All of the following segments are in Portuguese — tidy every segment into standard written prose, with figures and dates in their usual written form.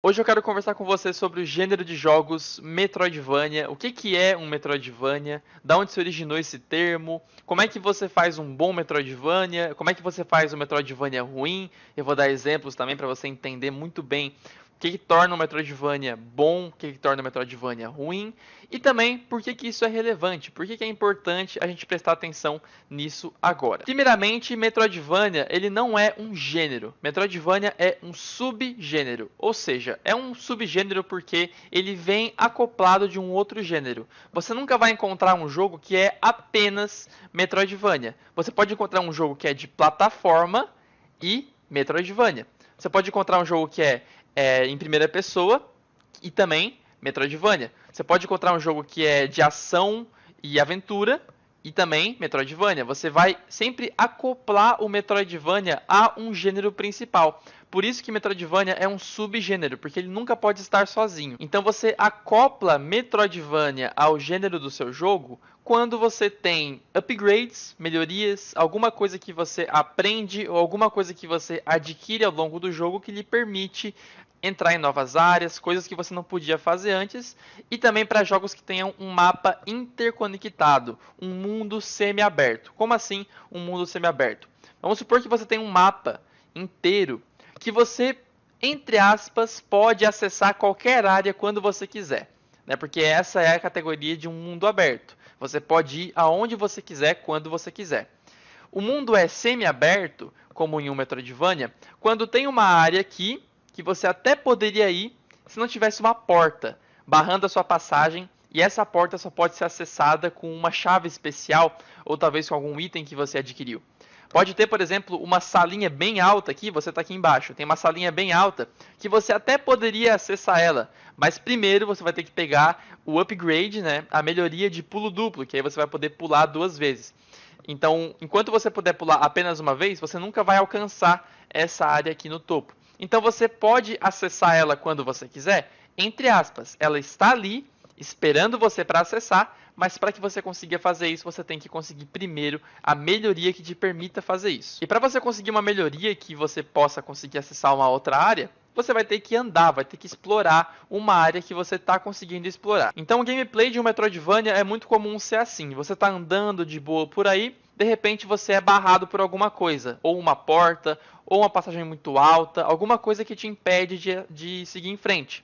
Hoje eu quero conversar com você sobre o gênero de jogos Metroidvania, o que é um Metroidvania, da onde se originou esse termo, como é que você faz um bom Metroidvania, como é que você faz um Metroidvania ruim. Eu vou dar exemplos também para você entender muito bem o que torna um Metroidvania bom, o que torna um Metroidvania ruim, e também por que isso é relevante, por que é importante a gente prestar atenção nisso agora. Primeiramente, Metroidvania ele não é um gênero, Metroidvania é um subgênero, ou seja, é um subgênero porque ele vem acoplado de um outro gênero. Você nunca vai encontrar um jogo que é apenas Metroidvania. Você pode encontrar um jogo que é de plataforma e Metroidvania. Você pode encontrar um jogo que é em primeira pessoa e também Metroidvania. Você pode encontrar um jogo que é de ação e aventura e também Metroidvania. Você vai sempre acoplar o Metroidvania a um gênero principal. Por isso que Metroidvania é um subgênero, porque ele nunca pode estar sozinho. Então você acopla Metroidvania ao gênero do seu jogo quando você tem upgrades, melhorias, alguma coisa que você aprende ou alguma coisa que você adquire ao longo do jogo que lhe permite entrar em novas áreas, coisas que você não podia fazer antes, e também para jogos que tenham um mapa interconectado, um mundo semi-aberto. Como assim um mundo semi-aberto? Vamos supor que você tem um mapa inteiro que você, entre aspas, pode acessar qualquer área quando você quiser, né? Porque essa é a categoria de um mundo aberto. Você pode ir aonde você quiser, quando você quiser. O mundo é semi-aberto, como em um Metroidvania, quando tem uma área aqui que você até poderia ir se não tivesse uma porta barrando a sua passagem, e essa porta só pode ser acessada com uma chave especial ou talvez com algum item que você adquiriu. Pode ter, por exemplo, uma salinha bem alta aqui, você está aqui embaixo, tem uma salinha bem alta que você até poderia acessar ela, mas primeiro você vai ter que pegar o upgrade, né, a melhoria de pulo duplo, que aí você vai poder pular 2 vezes. Então, enquanto você puder pular apenas uma vez, você nunca vai alcançar essa área aqui no topo. Então você pode acessar ela quando você quiser, entre aspas. Ela está ali esperando você para acessar, mas para que você consiga fazer isso, você tem que conseguir primeiro a melhoria que te permita fazer isso. E para você conseguir uma melhoria que você possa conseguir acessar uma outra área, você vai ter que andar, vai ter que explorar uma área que você está conseguindo explorar. Então o gameplay de um Metroidvania é muito comum ser assim. Você está andando de boa por aí, de repente você é barrado por alguma coisa, ou uma porta, ou uma passagem muito alta, alguma coisa que te impede de seguir em frente.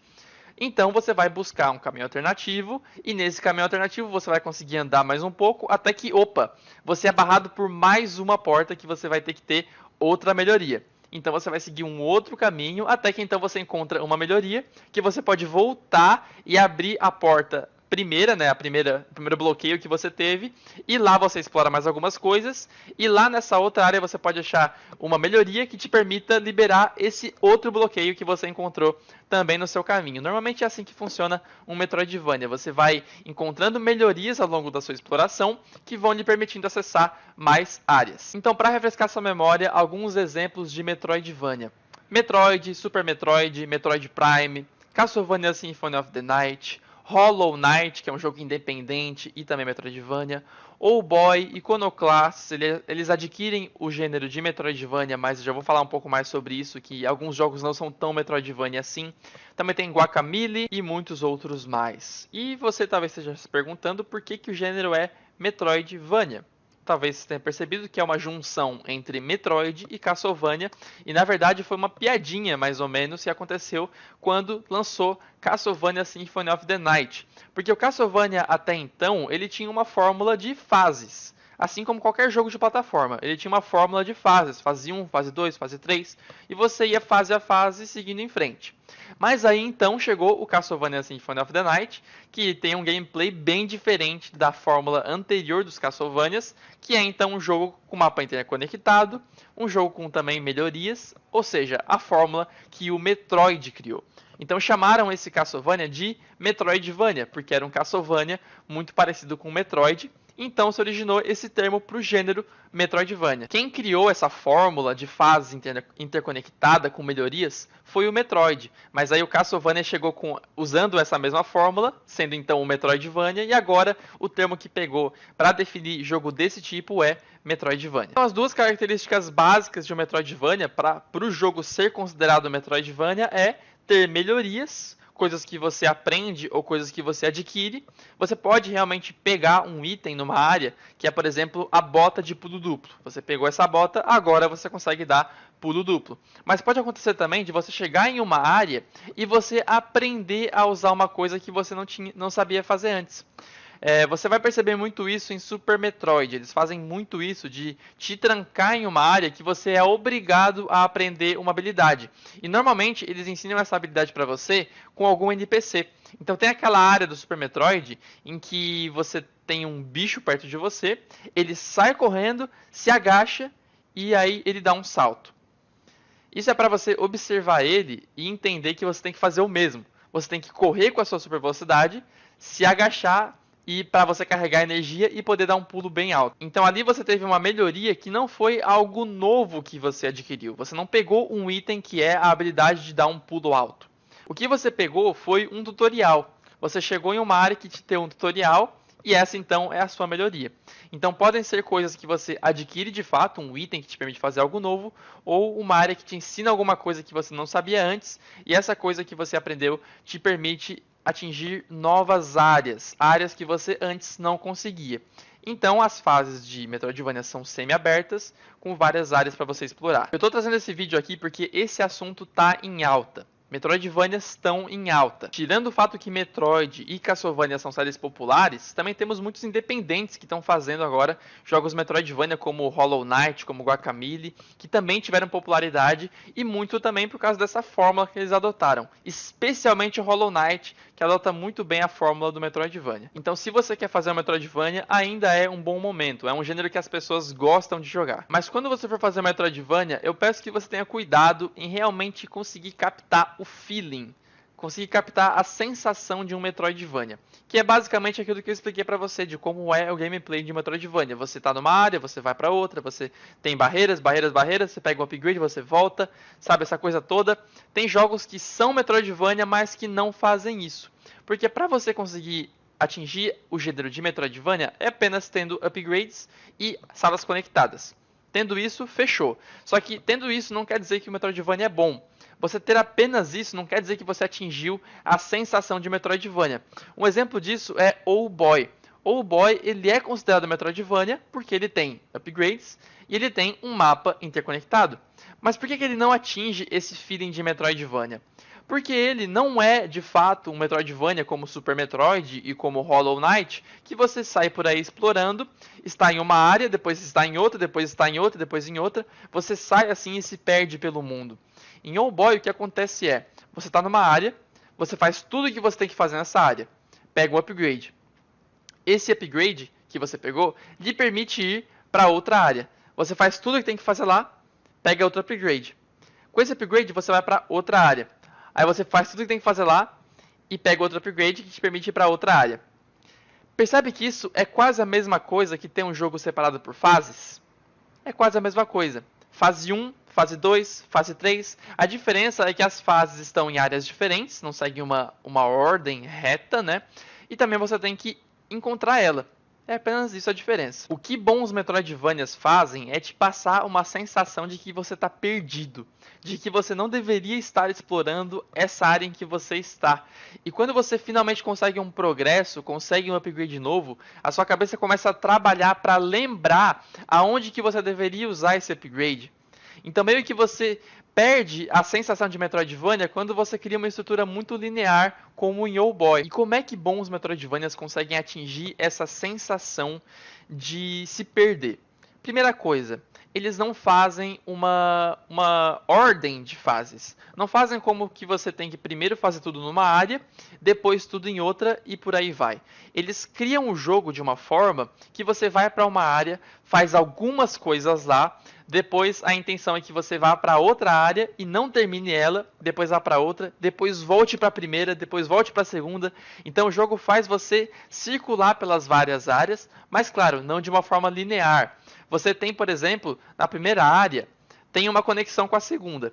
Então você vai buscar um caminho alternativo, e nesse caminho alternativo você vai conseguir andar mais um pouco, até que, opa, você é barrado por mais uma porta que você vai ter que ter outra melhoria. Então você vai seguir um outro caminho, até que então você encontra uma melhoria, que você pode voltar e abrir a porta primeira, né, o primeiro bloqueio que você teve, e lá você explora mais algumas coisas, e lá nessa outra área você pode achar uma melhoria que te permita liberar esse outro bloqueio que você encontrou também no seu caminho. Normalmente é assim que funciona um Metroidvania, você vai encontrando melhorias ao longo da sua exploração que vão lhe permitindo acessar mais áreas. Então, para refrescar sua memória, alguns exemplos de Metroidvania: Metroid, Super Metroid, Metroid Prime, Castlevania Symphony of the Night, Hollow Knight, que é um jogo independente e também Metroidvania, ou Boy, Iconoclast, eles adquirem o gênero de Metroidvania, mas eu já vou falar um pouco mais sobre isso, que alguns jogos não são tão Metroidvania assim. Também tem Guacamelee e muitos outros mais. E você talvez esteja se perguntando por que o gênero é Metroidvania. Talvez você tenha percebido que é uma junção entre Metroid e Castlevania, e na verdade foi uma piadinha mais ou menos que aconteceu quando lançou Castlevania Symphony of the Night, porque o Castlevania até então ele tinha uma fórmula de fases, assim como qualquer jogo de plataforma, ele tinha uma fórmula de fases, fase 1, fase 2, fase 3, e você ia fase a fase seguindo em frente. Mas aí então chegou o Castlevania Symphony of the Night, que tem um gameplay bem diferente da fórmula anterior dos Castlevanias, que é então um jogo com mapa interconectado, um jogo com também melhorias, ou seja, a fórmula que o Metroid criou. Então chamaram esse Castlevania de Metroidvania, porque era um Castlevania muito parecido com o Metroid. Então se originou esse termo para o gênero Metroidvania. Quem criou essa fórmula de fase interconectada com melhorias foi o Metroid, mas aí o Castlevania chegou usando essa mesma fórmula, sendo então o Metroidvania, e agora o termo que pegou para definir jogo desse tipo é Metroidvania. Então as duas características básicas de um Metroidvania para o jogo ser considerado Metroidvania é ter melhorias, coisas que você aprende ou coisas que você adquire. Você pode realmente pegar um item numa área, que é, por exemplo, a bota de pulo duplo. Você pegou essa bota, agora você consegue dar pulo duplo. Mas pode acontecer também de você chegar em uma área e você aprender a usar uma coisa que você não sabia fazer antes. Você vai perceber muito isso em Super Metroid. Eles fazem muito isso de te trancar em uma área que você é obrigado a aprender uma habilidade. E normalmente eles ensinam essa habilidade para você com algum NPC. Então tem aquela área do Super Metroid em que você tem um bicho perto de você, ele sai correndo, se agacha e aí ele dá um salto. Isso é para você observar ele e entender que você tem que fazer o mesmo. Você tem que correr com a sua super velocidade, se agachar e para você carregar energia e poder dar um pulo bem alto. Então ali você teve uma melhoria que não foi algo novo que você adquiriu. Você não pegou um item que é a habilidade de dar um pulo alto. O que você pegou foi um tutorial. Você chegou em uma área que te deu um tutorial e essa então é a sua melhoria. Então podem ser coisas que você adquire de fato, um item que te permite fazer algo novo, ou uma área que te ensina alguma coisa que você não sabia antes, e essa coisa que você aprendeu te permite atingir novas áreas, áreas que você antes não conseguia. Então as fases de Metroidvania são semi-abertas, com várias áreas para você explorar. Eu estou trazendo esse vídeo aqui porque esse assunto está em alta. Metroidvanias estão em alta. Tirando o fato que Metroid e Castlevania são séries populares, também temos muitos independentes que estão fazendo agora jogos Metroidvania como Hollow Knight, como Guacamelee, que também tiveram popularidade e muito também por causa dessa fórmula que eles adotaram. Especialmente o Hollow Knight, que adota muito bem a fórmula do Metroidvania. Então se você quer fazer um Metroidvania, ainda é um bom momento. É um gênero que as pessoas gostam de jogar. Mas quando você for fazer um Metroidvania, eu peço que você tenha cuidado em realmente conseguir captar o feeling, conseguir captar a sensação de um Metroidvania, que é basicamente aquilo que eu expliquei pra você de como é o gameplay de Metroidvania. Você tá numa área, você vai pra outra, você tem barreiras, você pega um upgrade, você volta, sabe, essa coisa toda. Tem jogos que são Metroidvania, mas que não fazem isso, porque pra você conseguir atingir o gênero de Metroidvania é apenas tendo upgrades e salas conectadas. Tendo isso, fechou. Só que tendo isso não quer dizer que o Metroidvania é bom. Você ter apenas isso não quer dizer que você atingiu a sensação de Metroidvania. Um exemplo disso é Old Boy. Old Boy ele é considerado Metroidvania porque ele tem upgrades e ele tem um mapa interconectado. Mas por que ele não atinge esse feeling de Metroidvania? Porque ele não é, de fato, um Metroidvania como Super Metroid e como Hollow Knight, que você sai por aí explorando, está em uma área, depois está em outra, depois está em outra, depois em outra. Você sai assim e se perde pelo mundo. Em Old Boy, o que acontece é, você está numa área, você faz tudo o que você tem que fazer nessa área. Pega um upgrade. Esse upgrade que você pegou, lhe permite ir para outra área. Você faz tudo o que tem que fazer lá, pega outro upgrade. Com esse upgrade, você vai para outra área. Aí você faz tudo o que tem que fazer lá e pega outro upgrade que te permite ir para outra área. Percebe que isso é quase a mesma coisa que ter um jogo separado por fases? É quase a mesma coisa. Fase 1, fase 2, fase 3. A diferença é que as fases estão em áreas diferentes, não seguem uma ordem reta, né? E também você tem que encontrar ela. É apenas isso a diferença. O que bons Metroidvanias fazem é te passar uma sensação de que você está perdido. De que você não deveria estar explorando essa área em que você está. E quando você finalmente consegue um progresso, consegue um upgrade novo, a sua cabeça começa a trabalhar para lembrar aonde que você deveria usar esse upgrade. Então meio que você perde a sensação de Metroidvania quando você cria uma estrutura muito linear como em Old Boy. E como é que bons Metroidvanias conseguem atingir essa sensação de se perder? Primeira coisa, eles não fazem uma ordem de fases. Não fazem como que você tem que primeiro fazer tudo numa área, depois tudo em outra e por aí vai. Eles criam o jogo de uma forma que você vai para uma área, faz algumas coisas lá, depois a intenção é que você vá para outra área e não termine ela, depois vá para outra, depois volte para a primeira, depois volte para a segunda. Então o jogo faz você circular pelas várias áreas, mas claro, não de uma forma linear. Você tem, por exemplo, na primeira área, tem uma conexão com a segunda.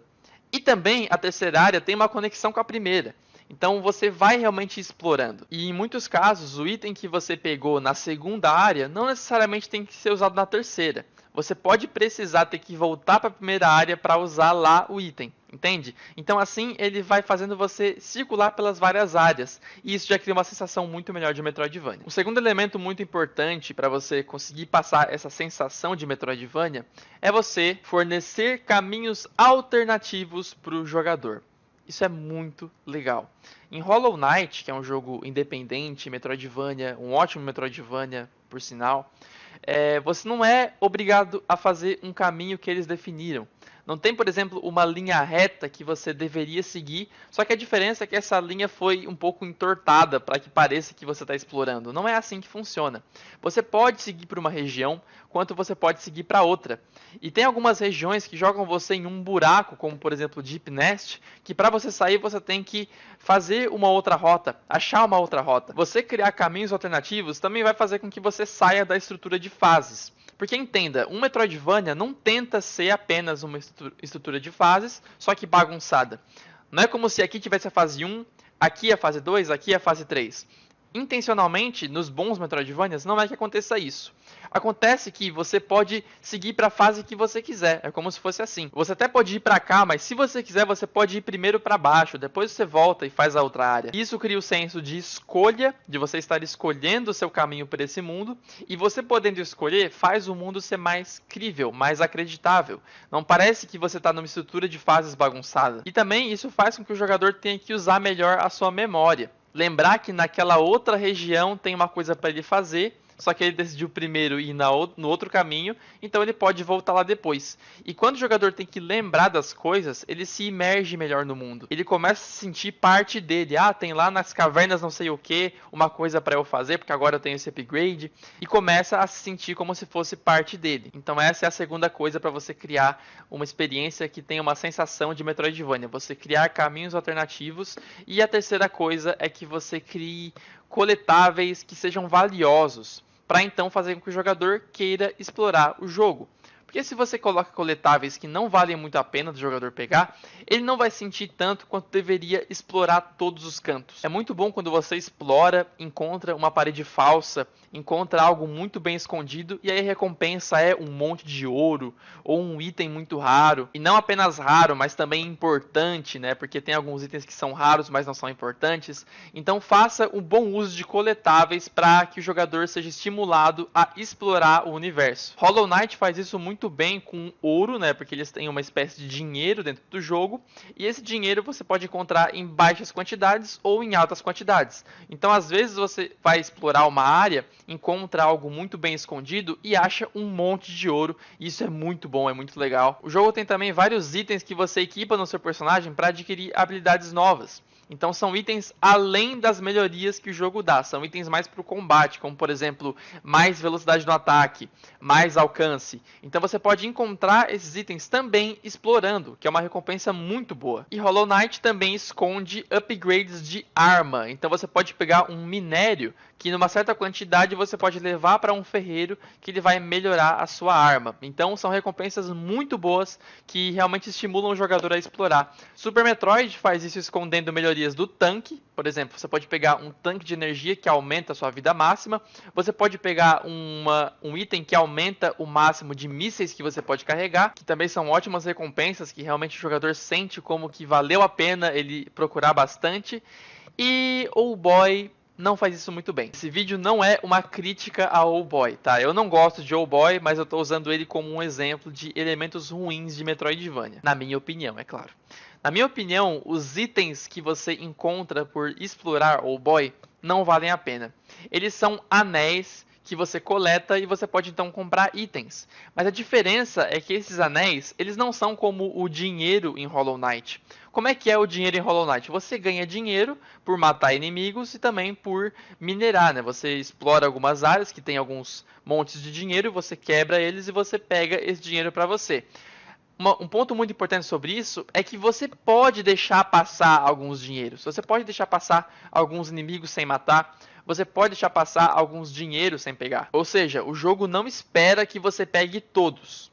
E também a terceira área tem uma conexão com a primeira. Então você vai realmente explorando. E em muitos casos, o item que você pegou na segunda área não necessariamente tem que ser usado na terceira. você pode precisar ter que voltar para a primeira área para usar lá o item, entende? Então assim ele vai fazendo você circular pelas várias áreas, e isso já cria uma sensação muito melhor de Metroidvania. Um segundo elemento muito importante para você conseguir passar essa sensação de Metroidvania é você fornecer caminhos alternativos para o jogador. Isso é muito legal. Em Hollow Knight, que é um jogo independente, Metroidvania, um ótimo Metroidvania, por sinal, você não é obrigado a fazer um caminho que eles definiram. Não tem, por exemplo, uma linha reta que você deveria seguir, só que a diferença é que essa linha foi um pouco entortada para que pareça que você está explorando. Não é assim que funciona. Você pode seguir para uma região, quanto você pode seguir para outra. E tem algumas regiões que jogam você em um buraco, como por exemplo Deep Nest, que para você sair você tem que fazer uma outra rota, achar uma outra rota. Você criar caminhos alternativos também vai fazer com que você saia da estrutura de fases. Porque entenda, um Metroidvania não tenta ser apenas uma estrutura de fases, só que bagunçada. Não é como se aqui tivesse a fase 1, aqui a fase 2, aqui a fase 3. Intencionalmente, nos bons Metroidvanias, não é que aconteça isso. Acontece que você pode seguir para a fase que você quiser. É como se fosse assim. Você até pode ir para cá, mas se você quiser, você pode ir primeiro para baixo. Depois você volta e faz a outra área. Isso cria o senso de escolha, de você estar escolhendo o seu caminho para esse mundo. E você podendo escolher, faz o mundo ser mais crível, mais acreditável. Não parece que você está numa estrutura de fases bagunçada. E também isso faz com que o jogador tenha que usar melhor a sua memória. Lembrar que naquela outra região tem uma coisa para ele fazer, só que ele decidiu primeiro ir no outro caminho, então ele pode voltar lá depois. E quando o jogador tem que lembrar das coisas, ele se imerge melhor no mundo. Ele começa a se sentir parte dele. Ah, tem lá nas cavernas não sei o que, uma coisa para eu fazer, porque agora eu tenho esse upgrade. E começa a se sentir como se fosse parte dele. Então essa é a segunda coisa para você criar uma experiência que tenha uma sensação de Metroidvania. Você criar caminhos alternativos. E a terceira coisa é que você crie coletáveis que sejam valiosos, para então fazer com que o jogador queira explorar o jogo. Porque se você coloca coletáveis que não valem muito a pena do jogador pegar, ele não vai sentir tanto quanto deveria explorar todos os cantos. É muito bom quando você explora, encontra uma parede falsa, encontra algo muito bem escondido e aí a recompensa é um monte de ouro ou um item muito raro. E não apenas raro, mas também importante, né? Porque tem alguns itens que são raros, mas não são importantes. Então faça um bom uso de coletáveis para que o jogador seja estimulado a explorar o universo. Hollow Knight faz isso muito bem com ouro, né? Porque eles têm uma espécie de dinheiro dentro do jogo. E esse dinheiro você pode encontrar em baixas quantidades ou em altas quantidades. Então às vezes você vai explorar uma área, encontra algo muito bem escondido e acha um monte de ouro. E isso é muito bom, é muito legal. O jogo tem também vários itens que você equipa no seu personagem para adquirir habilidades novas. Então são itens além das melhorias que o jogo dá, são itens mais para o combate, como por exemplo, mais velocidade no ataque, mais alcance. Então você pode encontrar esses itens também explorando, que é uma recompensa muito boa. E Hollow Knight também esconde upgrades de arma, então você pode pegar um minério que numa certa quantidade você pode levar para um ferreiro que ele vai melhorar a sua arma. Então são recompensas muito boas que realmente estimulam o jogador a explorar. Super Metroid faz isso escondendo melhorias do tanque. Por exemplo, você pode pegar um tanque de energia que aumenta a sua vida máxima. Você pode pegar um item que aumenta o máximo de mísseis que você pode carregar, que também são ótimas recompensas que realmente o jogador sente como que valeu a pena ele procurar bastante. E Old Boy não faz isso muito bem. Esse vídeo não é uma crítica a Old Boy, tá? Eu não gosto de Old Boy, mas eu tô usando ele como um exemplo de elementos ruins de Metroidvania. Na minha opinião, é claro. Na minha opinião, os itens que você encontra por explorar Old Boy não valem a pena. Eles são anéis que você coleta e você pode então comprar itens. Mas a diferença é que esses anéis, eles não são como o dinheiro em Hollow Knight. Como é que é o dinheiro em Hollow Knight? Você ganha dinheiro por matar inimigos e também por minerar, né? Você explora algumas áreas que tem alguns montes de dinheiro, você quebra eles e você pega esse dinheiro para você. Um ponto muito importante sobre isso é que você pode deixar passar alguns dinheiros. Você pode deixar passar alguns inimigos sem matar. Você pode deixar passar alguns dinheiros sem pegar. Ou seja, o jogo não espera que você pegue todos.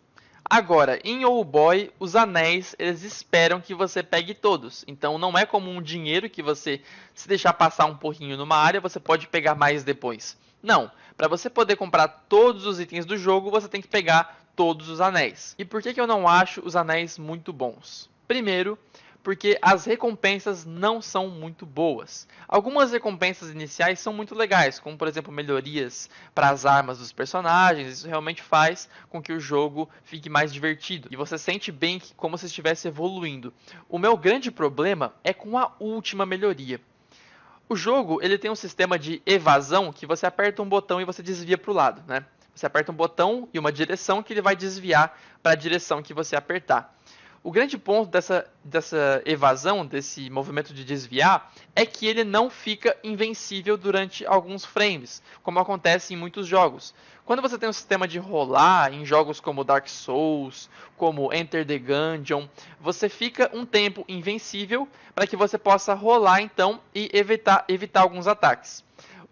Agora, em Old Boy, os anéis, eles esperam que você pegue todos. Então, não é como um dinheiro que você, se deixar passar um pouquinho numa área, você pode pegar mais depois. Não. Para você poder comprar todos os itens do jogo, você tem que pegar todos os anéis. E por que eu não acho os anéis muito bons? Primeiro, porque as recompensas não são muito boas. Algumas recompensas iniciais são muito legais, como por exemplo melhorias para as armas dos personagens. Isso realmente faz com que o jogo fique mais divertido e você sente bem que como se estivesse evoluindo. O meu grande problema é com a última melhoria. O jogo ele tem um sistema de evasão que você aperta um botão e você desvia para o lado, né? Você aperta um botão e uma direção que ele vai desviar para a direção que você apertar. O grande ponto dessa evasão, desse movimento de desviar, é que ele não fica invencível durante alguns frames, como acontece em muitos jogos. Quando você tem um sistema de rolar em jogos como Dark Souls, como Enter the Gungeon, você fica um tempo invencível para que você possa rolar então e evitar alguns ataques.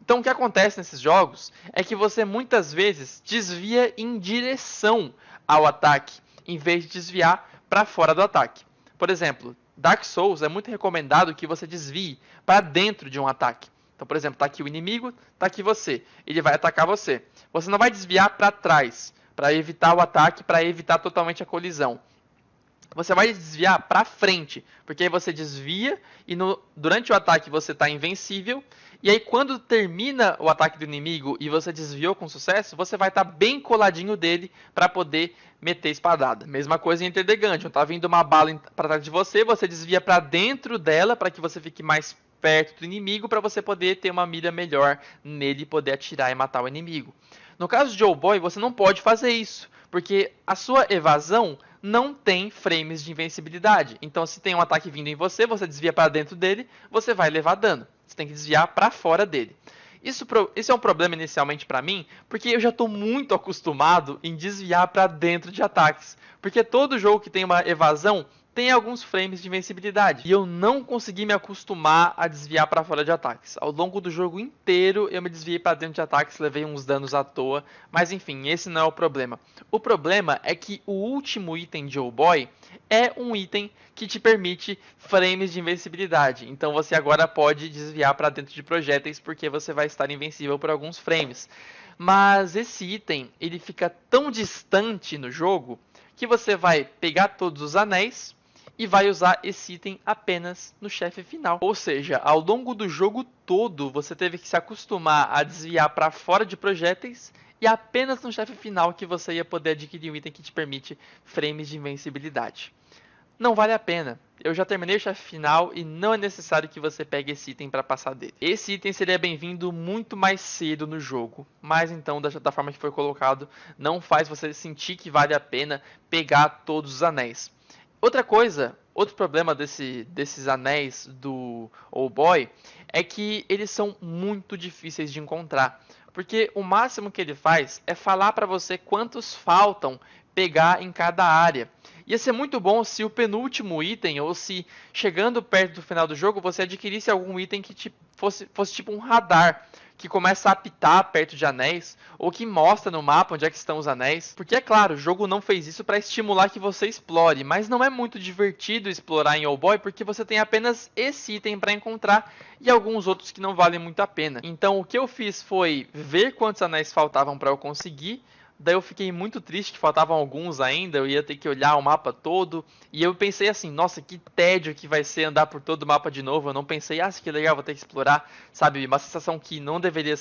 Então o que acontece nesses jogos é que você muitas vezes desvia em direção ao ataque, em vez de desviar para fora do ataque. Por exemplo, Dark Souls é muito recomendado que você desvie para dentro de um ataque. Então, por exemplo, está aqui o inimigo, está aqui você. Ele vai atacar você. Você não vai desviar para trás, para evitar o ataque, para evitar totalmente a colisão. Você vai desviar para frente, porque aí você desvia e durante o ataque você está invencível. E aí quando termina o ataque do inimigo e você desviou com sucesso, você vai estar bem coladinho dele para poder meter espadada. Mesma coisa em Enter the Gungeon. Tá vindo uma bala para trás de você, você desvia para dentro dela para que você fique mais perto do inimigo para você poder ter uma mira melhor nele e poder atirar e matar o inimigo. No caso de Oldboy, você não pode fazer isso, porque a sua evasão não tem frames de invencibilidade. Então, se tem um ataque vindo em você, você desvia para dentro dele, você vai levar dano. Você tem que desviar para fora dele. Isso é um problema inicialmente para mim, porque eu já estou muito acostumado em desviar para dentro de ataques. Porque todo jogo que tem uma evasão tem alguns frames de invencibilidade. E eu não consegui me acostumar a desviar para fora de ataques. Ao longo do jogo inteiro eu me desviei para dentro de ataques, levei uns danos à toa. Mas enfim, esse não é o problema. O problema é que o último item de Oldboy é um item que te permite frames de invencibilidade. Então você agora pode desviar para dentro de projéteis porque você vai estar invencível por alguns frames. Mas esse item ele fica tão distante no jogo que você vai pegar todos os anéis e vai usar esse item apenas no chefe final. Ou seja, ao longo do jogo todo, você teve que se acostumar a desviar para fora de projéteis e apenas no chefe final que você ia poder adquirir um item que te permite frames de invencibilidade. Não vale a pena. Eu já terminei o chefe final e não é necessário que você pegue esse item para passar dele. Esse item seria bem-vindo muito mais cedo no jogo, mas então da forma que foi colocado, não faz você sentir que vale a pena pegar todos os anéis. Outro problema desses anéis do Oldboy é que eles são muito difíceis de encontrar. Porque o máximo que ele faz é falar para você quantos faltam pegar em cada área. Ia ser muito bom se o penúltimo item, ou se chegando perto do final do jogo, você adquirisse algum item que fosse tipo um radar, que começa a apitar perto de anéis, ou que mostra no mapa onde é que estão os anéis. Porque é claro, o jogo não fez isso para estimular que você explore, mas não é muito divertido explorar em Oldboy, porque você tem apenas esse item para encontrar e alguns outros que não valem muito a pena. Então o que eu fiz foi ver quantos anéis faltavam para eu conseguir. Daí eu fiquei muito triste que faltavam alguns ainda, eu ia ter que olhar o mapa todo. E eu pensei assim, nossa, que tédio que vai ser andar por todo o mapa de novo. Eu não pensei, que legal, vou ter que explorar, sabe? Uma sensação que não deveria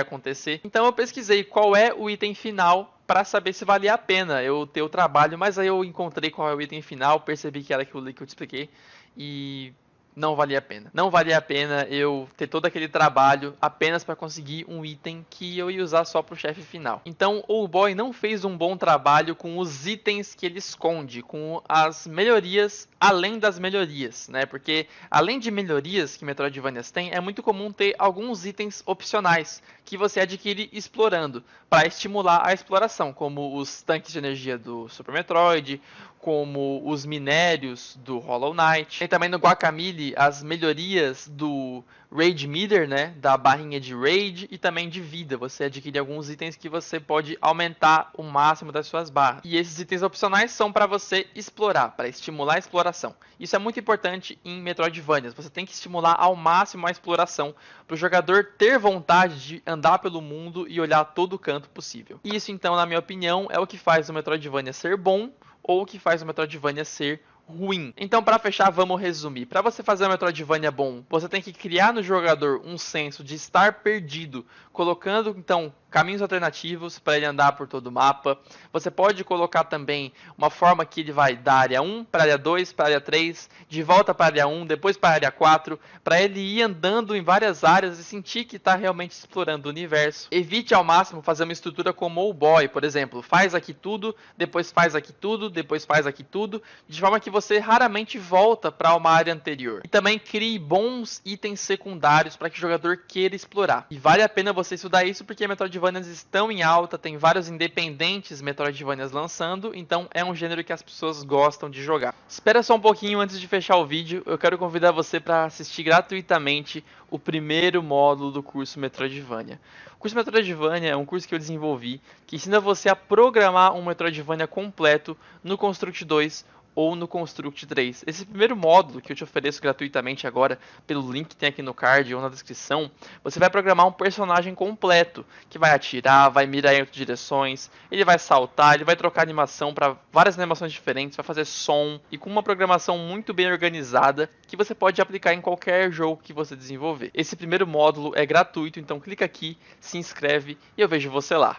acontecer. Então eu pesquisei qual é o item final para saber se valia a pena eu ter o trabalho. Mas aí eu encontrei qual é o item final, percebi que era aquilo que eu te expliquei e não valia a pena. Não valia a pena eu ter todo aquele trabalho apenas para conseguir um item que eu ia usar só pro chefe final. Então, o Oldboy não fez um bom trabalho com os itens que ele esconde, com as melhorias além das melhorias, né? Porque além de melhorias que Metroidvanias tem, é muito comum ter alguns itens opcionais que você adquire explorando, para estimular a exploração, como os tanques de energia do Super Metroid, como os minérios do Hollow Knight. Tem também no Guacamelee nele as melhorias do Raid Meter, né, da barrinha de Raid e também de vida. Você adquire alguns itens que você pode aumentar o máximo das suas barras. E esses itens opcionais são para você explorar, para estimular a exploração. Isso é muito importante em Metroidvanias. Você tem que estimular ao máximo a exploração para o jogador ter vontade de andar pelo mundo e olhar todo canto possível. Isso, então, na minha opinião, é o que faz o Metroidvania ser bom ou o que faz o Metroidvania ser ruim. Então, para fechar, vamos resumir. Para você fazer um Metroidvania bom, você tem que criar no jogador um senso de estar perdido, colocando então caminhos alternativos para ele andar por todo o mapa. Você pode colocar também uma forma que ele vai da área 1 para a área 2, para a área 3, de volta para a área 1, depois para a área 4, para ele ir andando em várias áreas e sentir que está realmente explorando o universo. Evite ao máximo fazer uma estrutura como o Boy, por exemplo. Faz aqui tudo, depois faz aqui tudo, depois faz aqui tudo, de forma que você raramente volta para uma área anterior. E também crie bons itens secundários para que o jogador queira explorar. E vale a pena você estudar isso porque Metroidvanias estão em alta, tem vários independentes Metroidvanias lançando, então é um gênero que as pessoas gostam de jogar. Espera só um pouquinho antes de fechar o vídeo, eu quero convidar você para assistir gratuitamente o primeiro módulo do curso Metroidvania. O curso Metroidvania é um curso que eu desenvolvi que ensina você a programar um Metroidvania completo no Construct 2 ou no Construct 3. Esse primeiro módulo que eu te ofereço gratuitamente agora, pelo link que tem aqui no card ou na descrição, você vai programar um personagem completo, que vai atirar, vai mirar em outras direções, ele vai saltar, ele vai trocar animação para várias animações diferentes, vai fazer som, e com uma programação muito bem organizada, que você pode aplicar em qualquer jogo que você desenvolver. Esse primeiro módulo é gratuito, então clica aqui, se inscreve e eu vejo você lá.